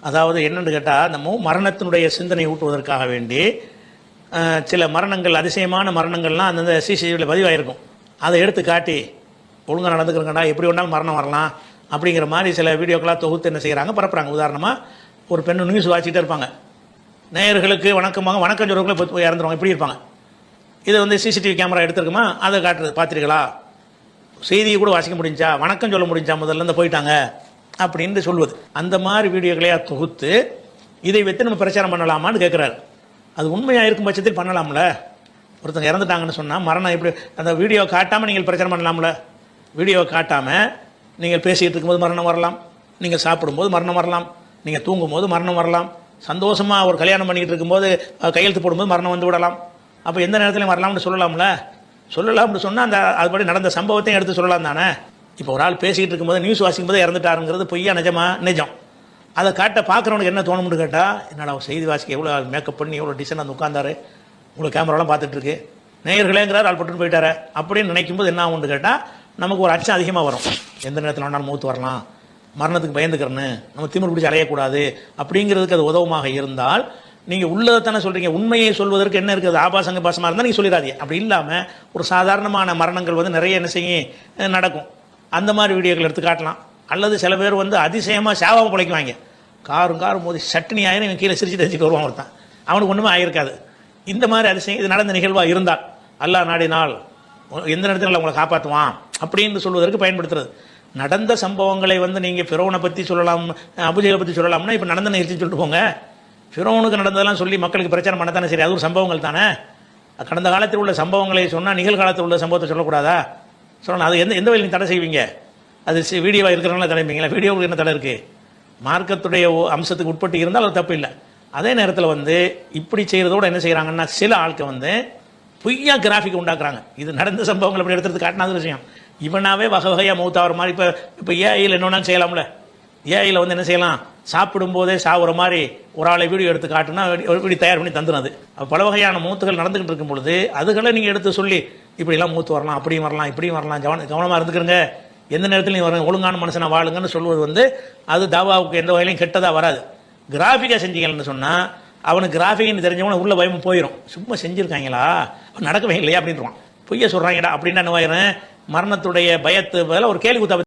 அதாவது என்னென்னு கேட்டால் நம்ம மரணத்தினுடைய சிந்தனை ஊட்டுவதற்காக வேண்டி சில மரணங்கள், அதிசயமான மரணங்கள்லாம் அந்தந்த சிசிடிவியில் பதிவாயிருக்கும். அதை எடுத்து காட்டி ஒழுங்காக நடந்துக்கிறங்கடா, எப்படி வேணாலும் மரணம் வரலாம் அப்படிங்கிற மாதிரி சில வீடியோக்களாக தொகுத்து என்ன செய்கிறாங்க, பரப்புகிறாங்க. உதாரணமாக ஒரு பெண்ணு நியூஸ் வாசிக்கிட்டே இருப்பாங்க, நேயர்களுக்கு வணக்கமாக வணக்கம் சொல்றவங்களே போய் இறந்துருவாங்க, இப்படி இருப்பாங்க. இதை வந்து சிசிடிவி கேமரா எடுத்துருக்குமா, அதை காட்டுறது, பார்த்துருங்களா, செய்தியை கூட வாசிக்க முடிஞ்சா, வணக்கம் சொல்ல முடிஞ்சா, முதல்ல இருந்து போயிட்டாங்க அப்படின்னு சொல்லுவது. அந்த மாதிரி வீடியோக்களையா தொகுத்து இதை வைத்து நம்ம பிரச்சாரம் பண்ணலாமான்னு கேட்குறாரு. அது உண்மையாக இருக்கும் பட்சத்தில் பண்ணலாம்ல. ஒருத்தங்க இறந்துட்டாங்கன்னு சொன்னால் மரணம் எப்படி, அந்த வீடியோ காட்டாமல் நீங்கள் பிரச்சாரம் பண்ணலாம்ல. வீடியோ காட்டாமல் நீங்கள் பேசிகிட்டு இருக்கும்போது மரணம் வரலாம், நீங்கள் சாப்பிடும்போது மரணம் வரலாம், நீங்கள் தூங்கும்போது மரணம் வரலாம், சந்தோஷமாக ஒரு கல்யாணம் பண்ணிக்கிட்டு இருக்கும்போது கையெழுத்து போடும்போது மரணம் வந்து விடலாம். அப்போ எந்த நேரத்துலையும் வரலாம்னு சொல்லலாம்ல. சொல்லலாம்னு சொன்னால் அந்த அதுபடி நடந்த சம்பவத்தையும் எடுத்து சொல்லலாம் தானே. இப்போ ஒரு ஆள் பேசிக்கிட்டு இருக்கும்போது நியூஸ் வாசிக்கும் போது இறந்துட்டாருங்கிறது பொய்யா நிஜமா? நிஜம். அதை காட்ட பார்க்குறவனுக்கு என்ன தோணும்னு கேட்டால், என்னடா செய்தி வாசிக்க எவ்வளோ மேக்கப் பண்ணி எவ்வளோ டிசைன் அந்த உட்காந்தாரு, உங்களுக்கு கேமராலாம் பார்த்துட்ருக்கு, நேயர்களேங்கிறார், ஆள் போட்டுன்னு போயிட்டாரு அப்படின்னு நினைக்கும்போது என்ன ஆகும்னு கேட்டால், நமக்கு ஒரு அச்சம் அதிகமாக வரும். எந்த நேரத்தில் வேணாலும் மூத்து வரலாம், மரணத்துக்கு பயந்துக்கிறன்னு, நம்ம திமிர் பிடிச்சி அலையக்கூடாது அப்படிங்கிறதுக்கு அது உதவமாக இருந்தால், நீங்கள் உள்ளதை தானே சொல்கிறீங்க. உண்மையை சொல்வதற்கு என்ன இருக்குது, ஆபாசங்க பாசமாக இருந்தால் நீங்கள் சொல்லிடாதீங்க. அப்படி இல்லாமல் ஒரு சாதாரணமான மரணங்கள் வந்து நிறைய என்ன செய்யும் நடக்கும், அந்த மாதிரி வீடியோக்கள் எடுத்து காட்டலாம். அல்லது சில பேர் வந்து அதிசயமாக சேவாக பிழைக்குவாங்க, காரும் மோதி சட்னி ஆயிரம் இவன் கீழே சிரிச்சு தச்சுட்டு வருவான் ஒருத்தன், அவனுக்கு ஒன்றுமே ஆகிருக்காது. இந்த மாதிரி அதிசயம் இது நடந்த நிகழ்வாக இருந்தால், அல்லாஹ் நாடினால் எந்த நேரத்தில் உங்களை காப்பாற்றுவான் அப்படின்னு சொல்வதற்கு பயன்படுத்துறது. நடந்த சம்பவங்களை வந்து நீங்கள் ஃபிரௌனை பற்றி சொல்லலாம், அபூஜஹலை பற்றி சொல்லலாம்னா இப்போ நடந்த நிகழ்ச்சி சொல்லிட்டு போங்க. ஃபிரௌனுக்கு நடந்ததெல்லாம் சொல்லி மக்களுக்கு பிரச்சாரம் பண்ணத்தானே சரி, அது ஒரு சம்பவங்கள் தானே. கடந்த காலத்தில் உள்ள சம்பவங்களை சொன்னால் நிகழ்காலத்தில் உள்ள சம்பவத்தை சொல்லக்கூடாதா? சொல்லணும். அது எந்த வகையில் நீங்கள் தடை செய்வீங்க? அது வீடியோவாக இருக்கிறவங்கள தடைப்பீங்களா? வீடியோவுக்கு என்ன தடை இருக்குது? மார்க்கத்துடைய அம்சத்துக்கு உட்பட்டு இருந்தால் அது தப்பு இல்லை. அதே நேரத்தில் வந்து இப்படி செய்கிறதோடு என்ன செய்கிறாங்கன்னா, சில ஆட்கள் வந்து பொய்யா கிராஃபிக் உண்டாக்குறாங்க. இது நடந்த சம்பவங்கள் அப்படி எடுத்துறது காட்டினாத விஷயம். இவனாவே வகை வகையாக மௌத்தாகிற மாதிரி இப்போ ஏஐயில் என்ன வேணாலும் செய்யலாம்ல. ஏஐயில் வந்து என்ன செய்யலாம், சாப்பிடும்போதே சாகுற மாதிரி ஒரு ஆளை வீடியோ எடுத்து காட்டுனா இப்படி தயார் பண்ணி தந்துனது. பல வகையான மூத்துகள் நடந்துக்கிட்டு இருக்கும் பொழுது அதுகளை நீங்கள் எடுத்து சொல்லி இப்படிலாம் மூத்து வரலாம், அப்படியும் வரலாம், இப்படியும் வரலாம், கவனமாக இருந்துக்கிறங்க, எந்த நேரத்தில் நீங்கள் வரங்க, ஒழுங்கான மனுஷனை வாழுங்கன்னு சொல்வது வந்து அது தாவாவுக்கு எந்த வகையிலையும் கெட்டதாக வராது. கிராஃபிக்காக செஞ்சீங்கன்னு சொன்னால் அவனுக்கு கிராஃபிக்னு தெரிஞ்சவன உள்ள பயமும் போயிடும். சும்மா செஞ்சுருக்காங்களா, நடக்கவே இல்லையா அப்படின்றான், பொய்ய சொல்கிறாங்கடா அப்படின்னா என்ன ஆயிரும், மரணத்துடைய பயத்து பதில் ஒரு கேள்வி குத்தா